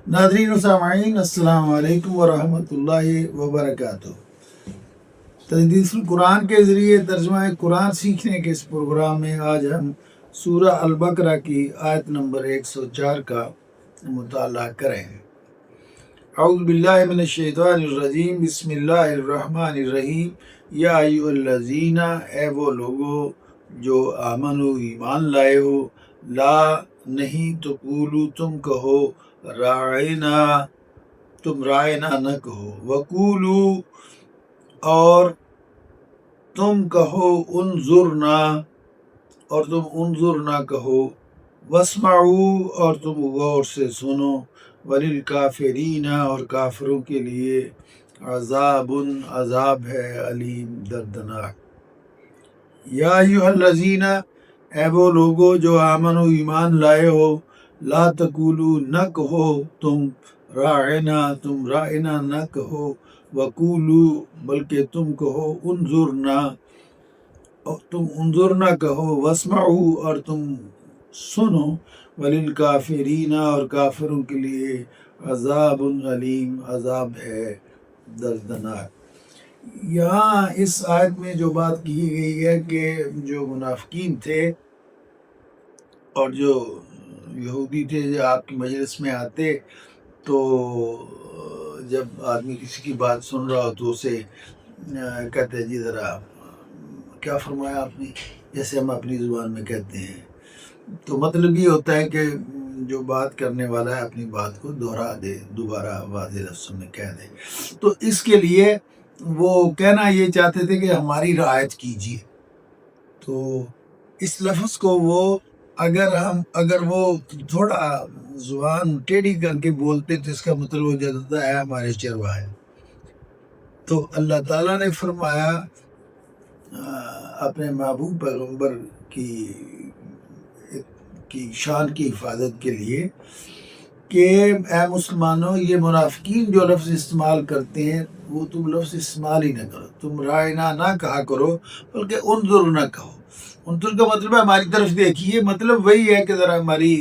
ناظرین و سامعین، السلام علیکم ورحمۃ اللہ وبرکاتہ۔ تدریس القرآن کے ذریعے ترجمہ قرآن سیکھنے کے اس پروگرام میں آج ہم سورہ البقرہ کی آیت نمبر 104 کا مطالعہ کریں گے۔ اعوذ باللہ من الشیطان الرجیم، بسم اللہ الرحمن الرحیم۔ یا ایھا الذین، اے وہ لوگو جو آمنو ایمان لائے ہو، لا نہیں تقولو تم کہو، راعنا تم رائنا نہ کہو، وقولو اور تم کہو انظرنا اور تم انظرنا کہو، واسمعوا اور تم غور سے سنو، وللکافرین اور کافروں کے لیے عذاب عذاب ہے، علیم دردناک۔ یا ایھا الذین، اے وہ لوگو جو آمنو ایمان لائے ہو، لا تقولو نہ کہو تم رائنا نہ کہو، وقولو بلکہ تم کہو انظرنا اور تم انظرنا کہو، واسمعوا اور تم سنو، وللکافرین اور کافروں کے لیے عذاب علیم عذاب ہے دردناک۔ یہاں اس آیت میں جو بات کی گئی ہے کہ جو منافقین تھے اور جو یہودی تھے، جو آپ کی مجلس میں آتے تو جب آدمی کسی کی بات سن رہا ہو تو اسے کہتے جی ذرا کیا فرمایا آپ نے، جیسے ہم اپنی زبان میں کہتے ہیں، تو مطلب یہ ہوتا ہے کہ جو بات کرنے والا ہے اپنی بات کو دہرا دے، دوبارہ واضح لفظوں میں کہہ دے۔ تو اس کے لیے وہ کہنا یہ چاہتے تھے کہ ہماری رعایت کیجیے۔ تو اس لفظ کو وہ اگر وہ تھوڑا زبان ٹیڑھی کر کے بولتے تو اس کا مطلب ہو جاتا ہے ہمارے چرواہے۔ تو اللہ تعالیٰ نے فرمایا اپنے محبوب پیغمبر کی شان کی حفاظت کے لیے کہ اے مسلمانوں، یہ منافقین جو لفظ استعمال کرتے ہیں وہ تم لفظ استعمال ہی نہ کرو، تم رائنا نہ کہا کرو بلکہ انظر نہ کہو۔ انظر کا مطلب ہے ہماری طرف دیکھیے، مطلب وہی ہے کہ ذرا ہماری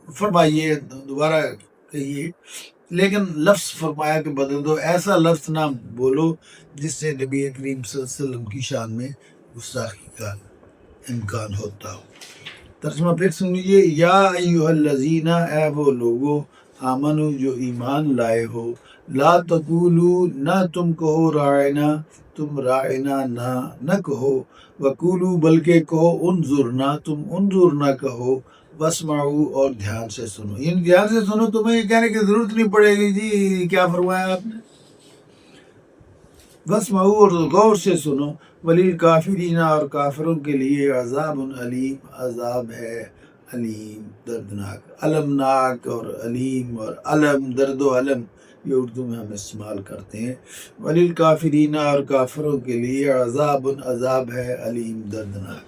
فرمائیے، دوبارہ کہیے، لیکن لفظ فرمایا کہ بدل دو، ایسا لفظ نہ بولو جس سے نبی کریم صلی اللہ علیہ وسلم کی شان میں گستاخی کا امکان ہوتا ہو۔ ترجمہ پھر سن لیجیے۔ یا ایھا الذین، اے وہ لوگو آمنو جو ایمان لائے ہو، لا تقولو نہ تم کہو راعنا تم رائنا نہ کہو، وقولو بلکہ کہو انظرنا تم انظرنا کہو، واسمعوا اور دھیان سے سنو۔ یعنی دھیان سے سنو، تمہیں یہ کہنے کی ضرورت نہیں پڑے گی جی کیا فرمایا آپ نے، واسمعوا اور غور سے سنو، وللکافرین اور کافروں کے لیے عذاب علیم عذاب ہے علیم دردناک۔ المناک اور علیم اور علم، درد و علم، یہ اردو میں ہم استعمال کرتے ہیں۔ وللکافرین اور کافروں کے لیے عذاب عذاب ہے علیم دردناک۔